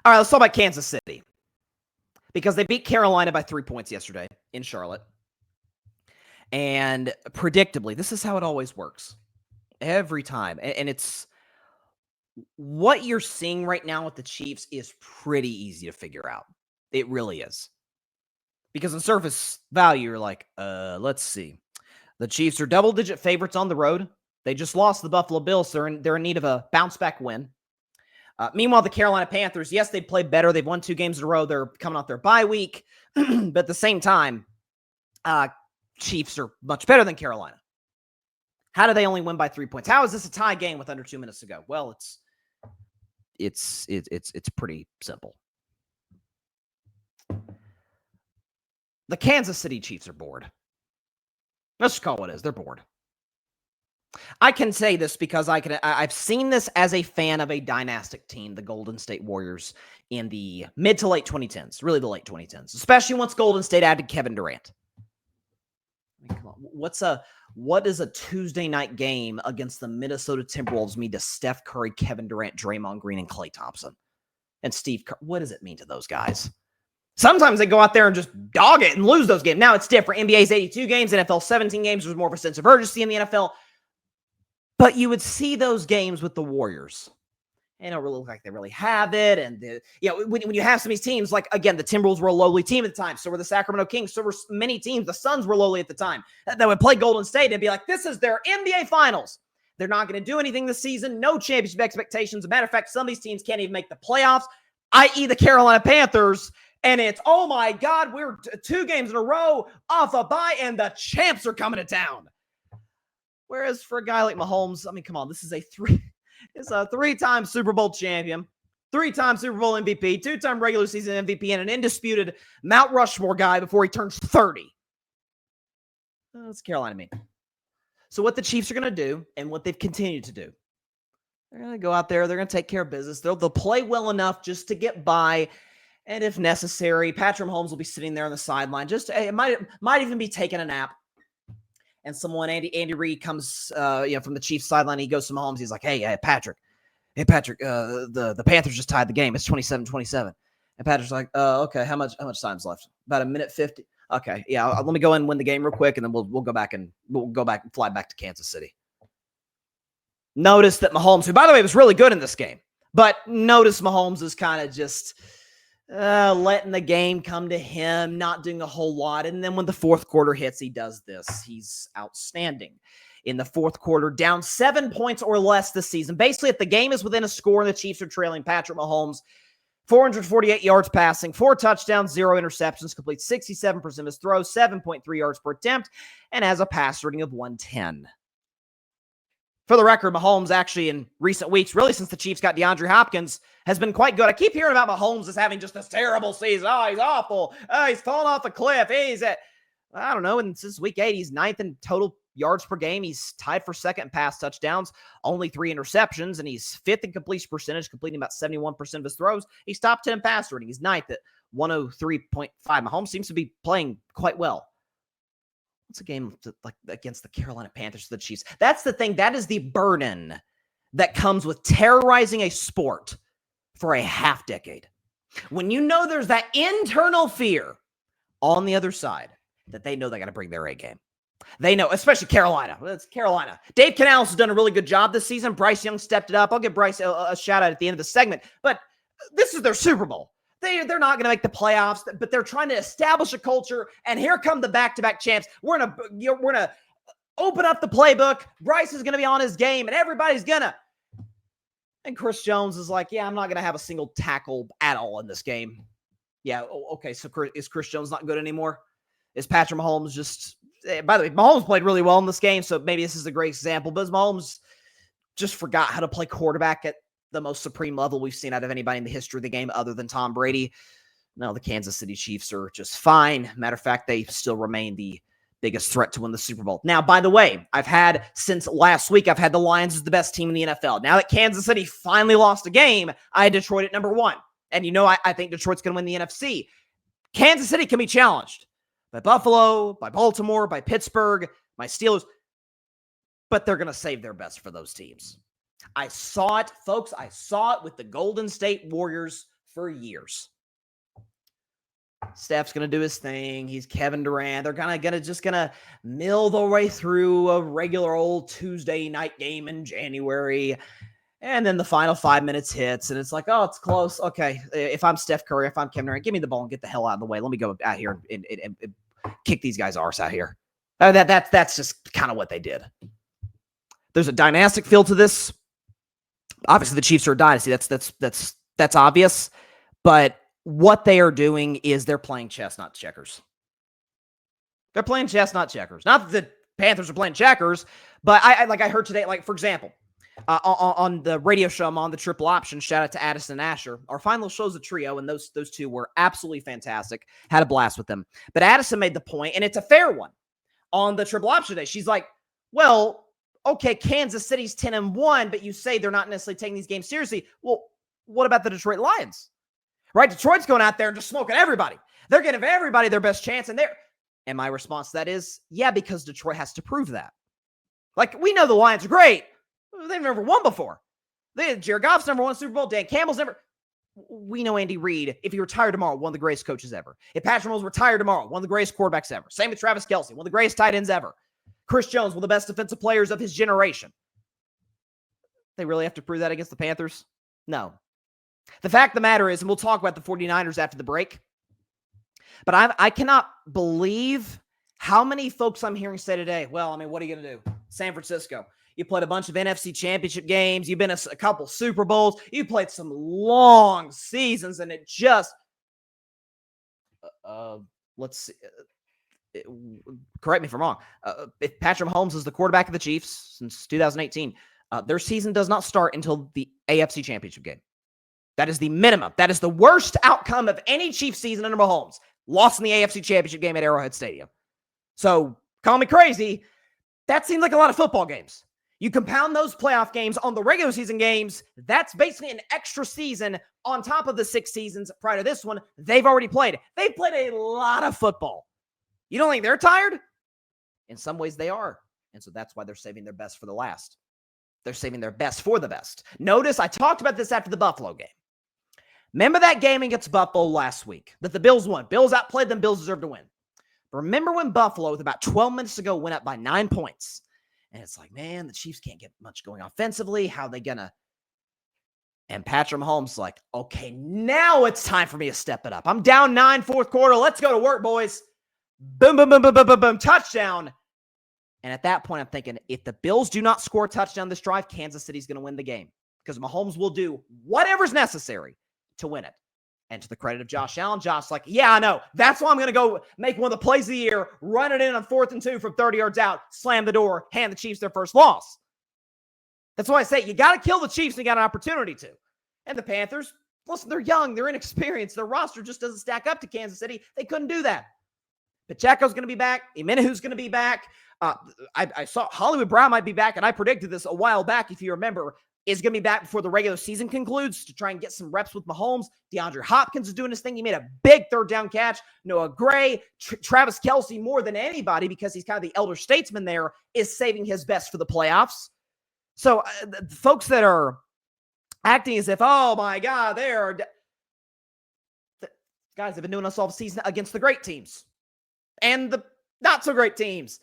All right, let's talk about Kansas City. Because they beat Carolina by 3 points yesterday in Charlotte. And predictably, this is how it always works. Every time. And it's what you're seeing right now with the Chiefs is pretty easy to figure out. It really is. Because on surface value, you're like, let's see. The Chiefs are double-digit favorites on the road. They just lost to the Buffalo Bills. So they're in need of a bounce-back win. Meanwhile, the Carolina Panthers, yes, they played better. They've won 2 games in a row. They're coming off their bye week. But at the same time, Chiefs are much better than Carolina. How do they only win by 3 points? How is this a tie game with under 2 minutes to go? Well, it's pretty simple. The Kansas City Chiefs are bored. Let's just call it what it is. They're bored. I can say this because I've seen this as a fan of a dynastic team, the Golden State Warriors, in the mid to late 2010s, really the late 2010s, especially once Golden State added Kevin Durant. I mean, come on. What does a Tuesday night game against the Minnesota Timberwolves mean to Steph Curry, Kevin Durant, Draymond Green, and Klay Thompson? And Steve Kerr? What does it mean to those guys? Sometimes they go out there and just dog it and lose those games. Now it's different. NBA's 82 games, NFL 17 games. There's more of a sense of urgency in the NFL. But you would see those games with the Warriors. They don't really look like they really have it. And when you have some of these teams, like, again, the Timberwolves were a lowly team at the time. So were the Sacramento Kings. So were many teams. The Suns were lowly at the time. That would play Golden State and be like, this is their NBA Finals. They're not going to do anything this season. No championship expectations. As a matter of fact, some of these teams can't even make the playoffs, i.e. the Carolina Panthers. And it's, oh my God, we're 2 games in a row off a bye and the champs are coming to town. Whereas for a guy like Mahomes, I mean, come on, this is a 3-time Super Bowl champion, 3-time Super Bowl MVP, 2-time regular season MVP, and an indisputed Mount Rushmore guy before he turns 30. That's Carolina me. So what the Chiefs are going to do, and what they've continued to do, they're going to go out there, they're going to take care of business. They'll play well enough just to get by, and if necessary, Patrick Mahomes will be sitting there on the sideline. It might even be taking a nap. And Andy Reid comes, from the Chiefs sideline. He goes to Mahomes. He's like, hey, Patrick, the Panthers just tied the game. It's 27-27. And Patrick's like, okay, how much time's left? About a minute 50. Okay, yeah, let me go in and win the game real quick, and then we'll go back and fly back to Kansas City. Notice that Mahomes, who by the way was really good in this game, but notice Mahomes is kind of just letting the game come to him, not doing a whole lot. And then when the fourth quarter hits, he does this. He's outstanding. In the fourth quarter, down 7 points or less this season. Basically, if the game is within a score and the Chiefs are trailing, Patrick Mahomes, 448 yards passing, 4 touchdowns, 0 interceptions, completes 67% of his throws, 7.3 yards per attempt, and has a pass rating of 110. For the record, Mahomes actually in recent weeks, really since the Chiefs got DeAndre Hopkins, has been quite good. I keep hearing about Mahomes as having just this terrible season. Oh, he's awful. Oh, he's falling off a cliff. He's at, I don't know, and since week 8, he's 9th in total yards per game. He's tied for 2nd in pass touchdowns, only 3 interceptions, and he's 5th in completion percentage, completing about 71% of his throws. He's top 10 in pass rating. He's 9th at 103.5. Mahomes seems to be playing quite well. It's a game like against the Carolina Panthers, the Chiefs. That's the thing. That is the burden that comes with terrorizing a sport for a half decade. When you know there's that internal fear on the other side that they know they got to bring their A game. They know, especially Carolina. It's Carolina. Dave Canales has done a really good job this season. Bryce Young stepped it up. I'll give Bryce a shout out at the end of the segment. But this is their Super Bowl. They're not going to make the playoffs, but they're trying to establish a culture. And here come the back-to-back champs. We're gonna open up the playbook. Bryce is going to be on his game, and everybody's gonna. And Chris Jones is like, yeah, I'm not going to have a single tackle at all in this game. Yeah, okay. So is Chris Jones not good anymore? Is Patrick Mahomes just? By the way, Mahomes played really well in this game, so maybe this is a great example. But Mahomes just forgot how to play quarterback at the most supreme level we've seen out of anybody in the history of the game other than Tom Brady. No, the Kansas City Chiefs are just fine. Matter of fact, they still remain the biggest threat to win the Super Bowl. Now, by the way, since last week, I've had the Lions as the best team in the NFL. Now that Kansas City finally lost a game, I had Detroit at number 1. And I think Detroit's going to win the NFC. Kansas City can be challenged by Buffalo, by Baltimore, by Pittsburgh, by Steelers. But they're going to save their best for those teams. I saw it, folks. I saw it with the Golden State Warriors for years. Steph's going to do his thing. He's Kevin Durant. They're just going to mill their way through a regular old Tuesday night game in January. And then the final 5 minutes hits, and it's like, oh, it's close. Okay, if I'm Steph Curry, if I'm Kevin Durant, give me the ball and get the hell out of the way. Let me go out here and kick these guys' arse out here. That's just kind of what they did. There's a dynastic feel to this. Obviously, the Chiefs are a dynasty. That's obvious. But what they are doing is they're playing chess, not checkers. They're playing chess, not checkers. Not that the Panthers are playing checkers, but I heard today, like, for example, on the radio show I'm on, the Triple Option, shout out to Addison and Asher. Our final show's a trio, and those two were absolutely fantastic. Had a blast with them. But Addison made the point, and it's a fair one, on the Triple Option today. She's like, well, okay, Kansas City's 10-1, but you say they're not necessarily taking these games seriously. Well, what about the Detroit Lions? Right? Detroit's going out there and just smoking everybody. They're giving everybody their best chance, and my response to that is, yeah, because Detroit has to prove that. Like, we know the Lions are great. They've never won before. Jared Goff's never won a Super Bowl. Dan Campbell's never. We know Andy Reid, if he retired tomorrow, one of the greatest coaches ever. If Patrick Mahomes retired tomorrow, one of the greatest quarterbacks ever. Same with Travis Kelce, one of the greatest tight ends ever. Chris Jones, one of the best defensive players of his generation. They really have to prove that against the Panthers? No. The fact of the matter is, and we'll talk about the 49ers after the break, but I cannot believe how many folks I'm hearing say today, well, I mean, what are you going to do? San Francisco. You played a bunch of NFC championship games. You've been a couple Super Bowls. You played some long seasons, and it just let's see. Correct me if I'm wrong. If Patrick Mahomes is the quarterback of the Chiefs since 2018, their season does not start until the AFC championship game. That is the minimum. That is the worst outcome of any Chiefs season under Mahomes. Lost in the AFC championship game at Arrowhead Stadium. So, call me crazy. That seems like a lot of football games. You compound those playoff games on the regular season games, that's basically an extra season on top of the 6 seasons prior to this one they've already played. They've played a lot of football. You don't think they're tired? In some ways they are. And so that's why they're saving their best for the last. They're saving their best for the best. Notice I talked about this after the Buffalo game. Remember that game against Buffalo last week that the Bills won. Bills outplayed them. Bills deserved to win. But remember when Buffalo, with about 12 minutes to go, went up by 9 points? And it's like, man, the Chiefs can't get much going offensively. How are they going to? And Patrick Mahomes like, okay, now it's time for me to step it up. I'm down 9, fourth quarter. Let's go to work, boys. Boom, boom, boom, boom, boom, boom, boom. Touchdown. And at that point, I'm thinking, if the Bills do not score a touchdown this drive, Kansas City's going to win the game. Because Mahomes will do whatever's necessary to win it. And to the credit of Josh Allen, Josh's like, yeah, I know. That's why I'm going to go make one of the plays of the year, run it in on 4th and 2 from 30 yards out, slam the door, hand the Chiefs their first loss. That's why I say you got to kill the Chiefs and you got an opportunity to. And the Panthers, listen, they're young, they're inexperienced. Their roster just doesn't stack up to Kansas City. They couldn't do that. Pacheco's going to be back. Imenahu's going to be back. I saw Hollywood Brown might be back, and I predicted this a while back, if you remember, is going to be back before the regular season concludes to try and get some reps with Mahomes. DeAndre Hopkins is doing his thing. He made a big 3rd down catch. Noah Gray, Travis Kelce, more than anybody, because he's kind of the elder statesman there, is saving his best for the playoffs. So the folks that are acting as if, oh my God, guys have been doing us all season against the great teams and the not so great teams.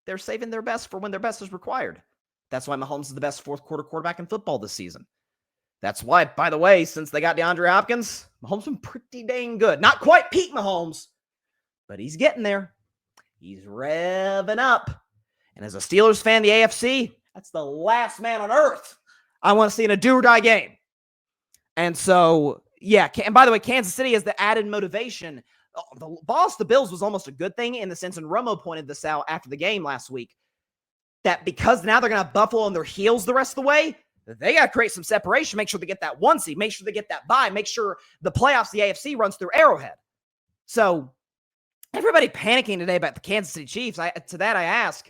They're saving their best for when their best is required. That's why Mahomes is the best 4th quarter quarterback in football this season. That's why, by the way, since they got DeAndre Hopkins, Mahomes been pretty dang good. Not quite peak Mahomes, but he's getting there. He's revving up. And as a Steelers fan, the AFC, that's the last man on earth I want to see in a do-or-die game. And so, yeah. And by the way, Kansas City has the added motivation. The loss to the Bills was almost a good thing in the sense, and Romo pointed this out after the game last week, that because now they're going to have Buffalo on their heels the rest of the way, they got to create some separation, make sure they get that 1 seed, make sure they get that bye, make sure the playoffs, the AFC, runs through Arrowhead. So everybody panicking today about the Kansas City Chiefs. To that I ask,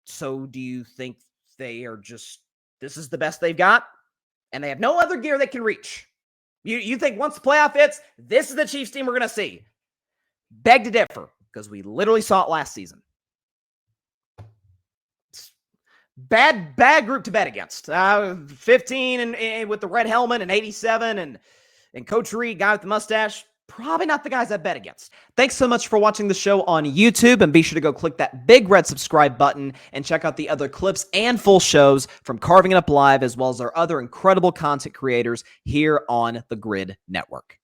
so do you think they are just, this is the best they've got, and they have no other gear they can reach? You think once the playoff hits, this is the Chiefs team we're going to see? Beg to differ, because we literally saw it last season. Bad group to bet against. 15 and with the red helmet and 87, and And Coach Reed, guy with the mustache, probably not the guys I bet against. Thanks so much for watching the show on YouTube, and be sure to go click that big red subscribe button and check out the other clips and full shows from Carving It Up Live, as well as our other incredible content creators here on the Grid Network.